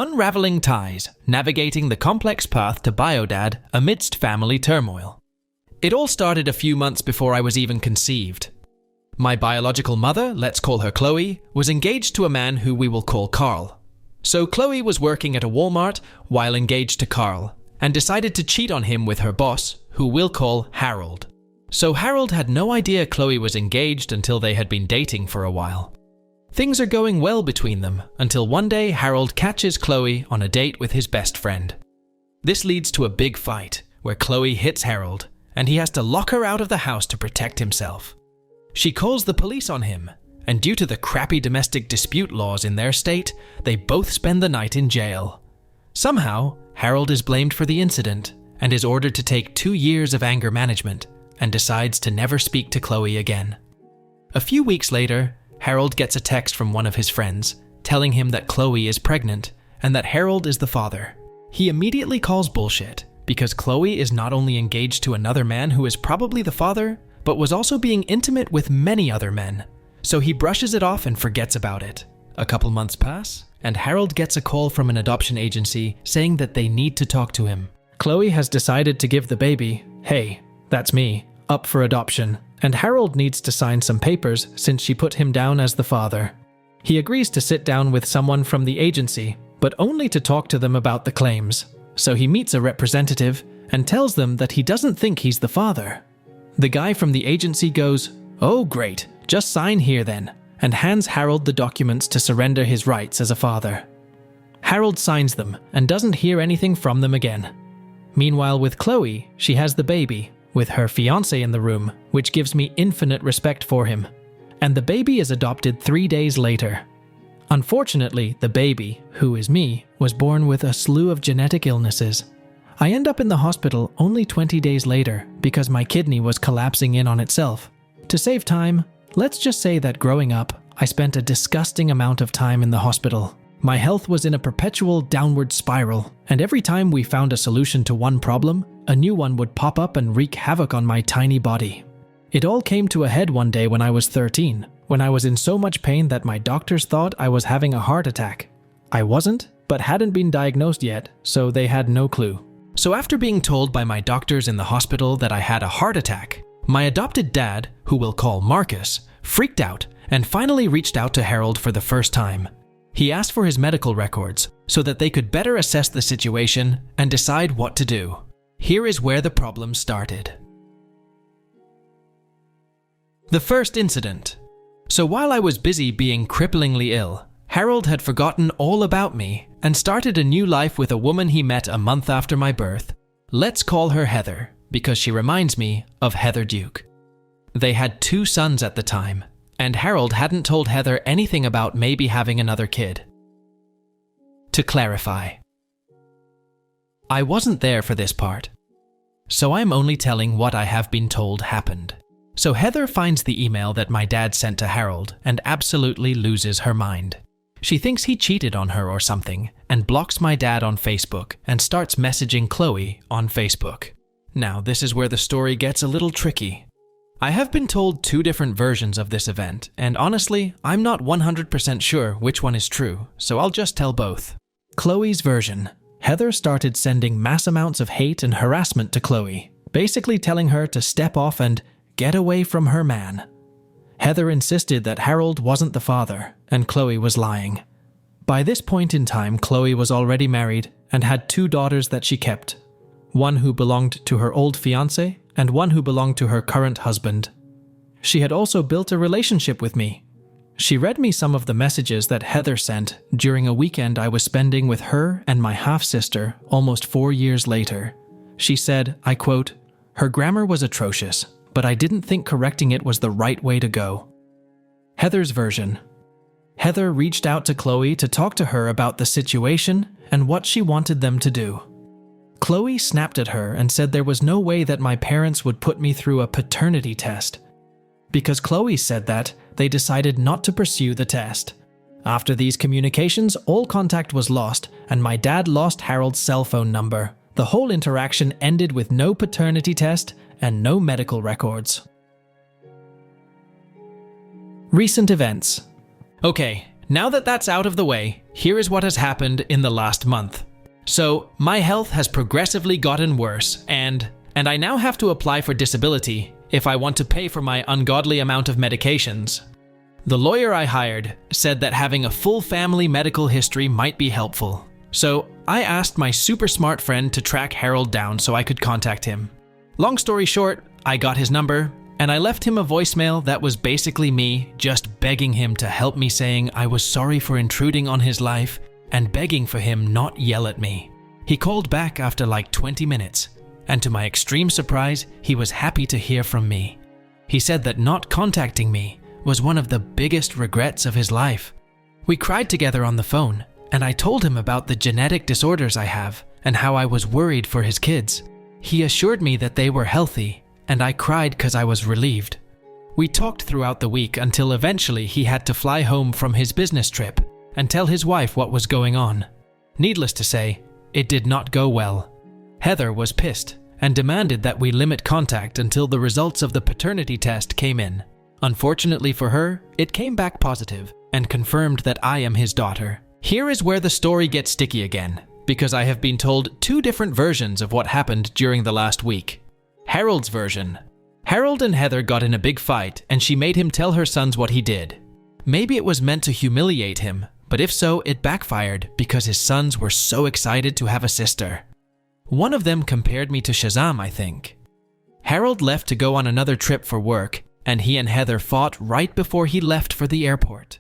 Unraveling Ties, Navigating the Complex Path to Biodad Amidst Family Turmoil. It all started a few months before I was even conceived. My biological mother, let's call her Chloe, was engaged to a man who we will call Carl. So Chloe was working at a Walmart while engaged to Carl, and decided to cheat on him with her boss, who we'll call Harold. So Harold had no idea Chloe was engaged until they had been dating for a while. Things are going well between them until one day Harold catches Chloe on a date with his best friend. This leads to a big fight where Chloe hits Harold and he has to lock her out of the house to protect himself. She calls the police on him, and due to the crappy domestic dispute laws in their state, they both spend the night in jail. Somehow, Harold is blamed for the incident and is ordered to take 2 years of anger management and decides to never speak to Chloe again. A few weeks later, Harold gets a text from one of his friends telling him that Chloe is pregnant and that Harold is the father. He immediately calls bullshit because Chloe is not only engaged to another man who is probably the father, but was also being intimate with many other men. So he brushes it off and forgets about it. A couple months pass, and Harold gets a call from an adoption agency saying that they need to talk to him. Chloe has decided to give the baby, hey, that's me, up for adoption, and Harold needs to sign some papers since she put him down as the father. He agrees to sit down with someone from the agency, but only to talk to them about the claims. So he meets a representative and tells them that he doesn't think he's the father. The guy from the agency goes, "Oh great, just sign here then," and hands Harold the documents to surrender his rights as a father. Harold signs them and doesn't hear anything from them again. Meanwhile with Chloe, she has the baby, with her fiancé in the room, which gives me infinite respect for him. And the baby is adopted 3 days later. Unfortunately, the baby, who is me, was born with a slew of genetic illnesses. I end up in the hospital only 20 days later because my kidney was collapsing in on itself. To save time, let's just say that growing up, I spent a disgusting amount of time in the hospital. My health was in a perpetual downward spiral, and every time we found a solution to one problem, a new one would pop up and wreak havoc on my tiny body. It all came to a head one day when I was 13, when I was in so much pain that my doctors thought I was having a heart attack. I wasn't, but hadn't been diagnosed yet, so they had no clue. So after being told by my doctors in the hospital that I had a heart attack, my adopted dad, who we'll call Marcus, freaked out and finally reached out to Harold for the first time. He asked for his medical records so that they could better assess the situation and decide what to do. Here is where the problem started. The first incident. So while I was busy being cripplingly ill, Harold had forgotten all about me and started a new life with a woman he met a month after my birth. Let's call her Heather, because she reminds me of Heather Duke. They had 2 sons at the time, and Harold hadn't told Heather anything about maybe having another kid. To clarify, I wasn't there for this part, so I'm only telling what I have been told happened. So Heather finds the email that my dad sent to Harold and absolutely loses her mind. She thinks he cheated on her or something and blocks my dad on Facebook and starts messaging Chloe on Facebook. Now, this is where the story gets a little tricky. I have been told 2 different versions of this event, and honestly, I'm not 100% sure which one is true, so I'll just tell both. Chloe's version. Heather started sending mass amounts of hate and harassment to Chloe, basically telling her to step off and get away from her man. Heather insisted that Harold wasn't the father, and Chloe was lying. By this point in time, Chloe was already married and had 2 daughters that she kept. One who belonged to her old fiancé, and one who belonged to her current husband. She had also built a relationship with me. She read me some of the messages that Heather sent during a weekend I was spending with her and my half-sister almost 4 years later. She said, I quote, "Her grammar was atrocious, but I didn't think correcting it was the right way to go." Heather's version. Heather reached out to Chloe to talk to her about the situation and what she wanted them to do. Chloe snapped at her and said there was no way that my parents would put me through a paternity test. Because Chloe said that, they decided not to pursue the test. After these communications, all contact was lost, and my dad lost Harold's cell phone number. The whole interaction ended with no paternity test and no medical records. Recent events. Okay, Now that that's out of the way, here is what has happened in the last month. So, my health has progressively gotten worse, and I now have to apply for disability if I want to pay for my ungodly amount of medications. The lawyer I hired said that having a full family medical history might be helpful. So, I asked my super smart friend to track Harold down so I could contact him. Long story short, I got his number, and I left him a voicemail that was basically me just begging him to help me, saying I was sorry for intruding on his life and begging for him not yell at me. He called back after like 20 minutes, and to my extreme surprise, he was happy to hear from me. He said that not contacting me was one of the biggest regrets of his life. We cried together on the phone, and I told him about the genetic disorders I have and how I was worried for his kids. He assured me that they were healthy, and I cried because I was relieved. We talked throughout the week until eventually he had to fly home from his business trip and tell his wife what was going on. Needless to say, it did not go well. Heather was pissed and demanded that we limit contact until the results of the paternity test came in. Unfortunately for her, it came back positive and confirmed that I am his daughter. Here is where the story gets sticky again, because I have been told two different versions of what happened during the last week. Harold's version. Harold and Heather got in a big fight and she made him tell her sons what he did. Maybe it was meant to humiliate him, but if so, it backfired because his sons were so excited to have a sister. One of them compared me to Shazam, I think. Harold left to go on another trip for work, and he and Heather fought right before he left for the airport.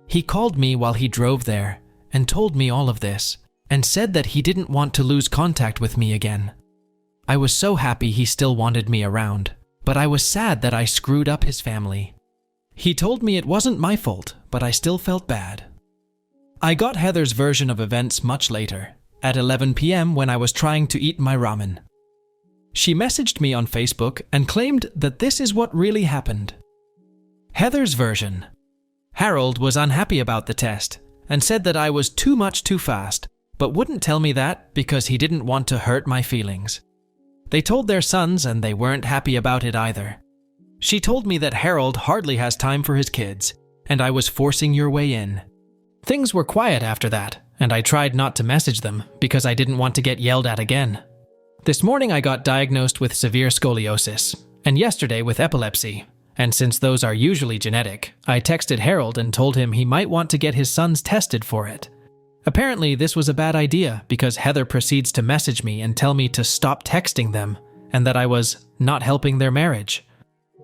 He called me while he drove there and told me all of this, and said that he didn't want to lose contact with me again. I was so happy he still wanted me around, but I was sad that I screwed up his family. He told me it wasn't my fault, but I still felt bad. I got Heather's version of events much later, at 11 p.m. when I was trying to eat my ramen. She messaged me on Facebook and claimed that this is what really happened. Heather's version. Harold was unhappy about the test and said that I was too much too fast, but wouldn't tell me that because he didn't want to hurt my feelings. They told their sons and they weren't happy about it either. She told me that Harold hardly has time for his kids, and I was forcing your way in. Things were quiet after that, and I tried not to message them because I didn't want to get yelled at again. This morning I got diagnosed with severe scoliosis, and yesterday with epilepsy, and since those are usually genetic, I texted Harold and told him he might want to get his sons tested for it. Apparently this was a bad idea because Heather proceeds to message me and tell me to stop texting them and that I was not helping their marriage.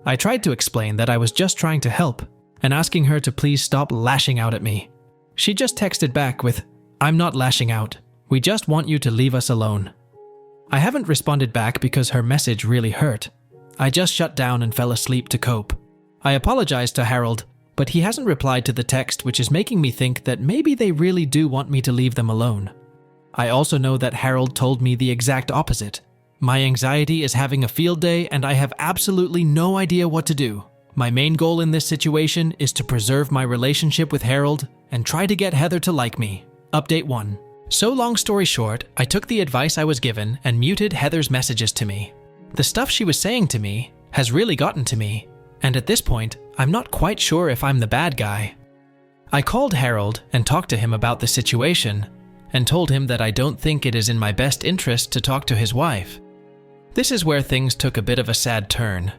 I tried to explain that I was just trying to help and asking her to please stop lashing out at me. She just texted back with, "I'm not lashing out. We just want you to leave us alone." I haven't responded back because her message really hurt. I just shut down and fell asleep to cope. I apologized to Harold, but he hasn't replied to the text, which is making me think that maybe they really do want me to leave them alone. I also know that Harold told me the exact opposite. My anxiety is having a field day and I have absolutely no idea what to do. My main goal in this situation is to preserve my relationship with Harold and try to get Heather to like me. Update 1. So long story short, I took the advice I was given and muted Heather's messages to me. The stuff she was saying to me has really gotten to me, and at this point, I'm not quite sure if I'm the bad guy. I called Harold and talked to him about the situation, and told him that I don't think it is in my best interest to talk to his wife. This is where things took a bit of a sad turn.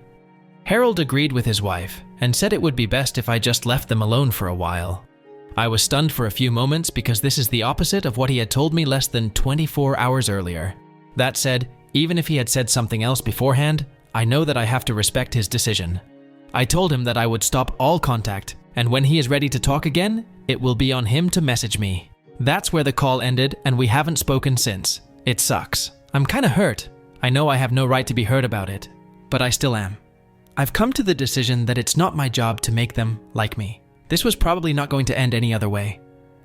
Harold agreed with his wife, and said it would be best if I just left them alone for a while. I was stunned for a few moments because this is the opposite of what he had told me less than 24 hours earlier. That said, even if he had said something else beforehand, I know that I have to respect his decision. I told him that I would stop all contact, and when he is ready to talk again, it will be on him to message me. That's where the call ended, and we haven't spoken since. It sucks. I'm kinda hurt. I know I have no right to be hurt about it, but I still am. I've come to the decision that it's not my job to make them like me. This was probably not going to end any other way.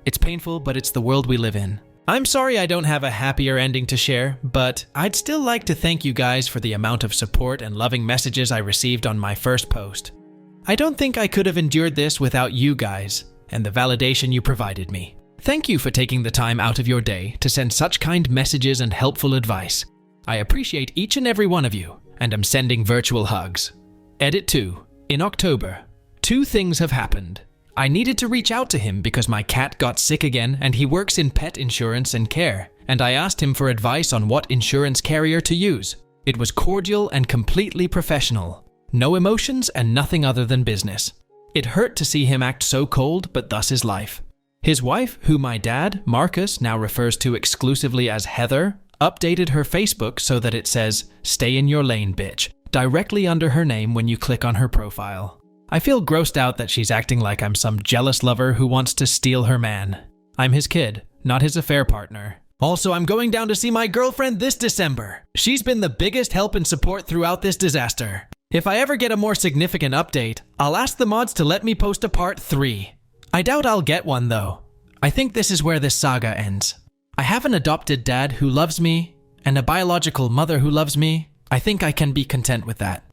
It's painful, but it's the world we live in. I'm sorry I don't have a happier ending to share, but I'd still like to thank you guys for the amount of support and loving messages I received on my first post. I don't think I could have endured this without you guys and the validation you provided me. Thank you for taking the time out of your day to send such kind messages and helpful advice. I appreciate each and every one of you, and I'm sending virtual hugs. Edit 2. In October, 2 things have happened. I needed to reach out to him because my cat got sick again and he works in pet insurance and care, and I asked him for advice on what insurance carrier to use. It was cordial and completely professional. No emotions and nothing other than business. It hurt to see him act so cold, but thus is life. His wife, who my dad, Marcus, now refers to exclusively as Heather, updated her Facebook so that it says, "Stay in your lane, bitch," directly under her name when you click on her profile. I feel grossed out that she's acting like I'm some jealous lover who wants to steal her man. I'm his kid, not his affair partner. Also, I'm going down to see my girlfriend this December. She's been the biggest help and support throughout this disaster. If I ever get a more significant update, I'll ask the mods to let me post a part 3. I doubt I'll get one though. I think this is where this saga ends. I have an adopted dad who loves me, and a biological mother who loves me. I think I can be content with that.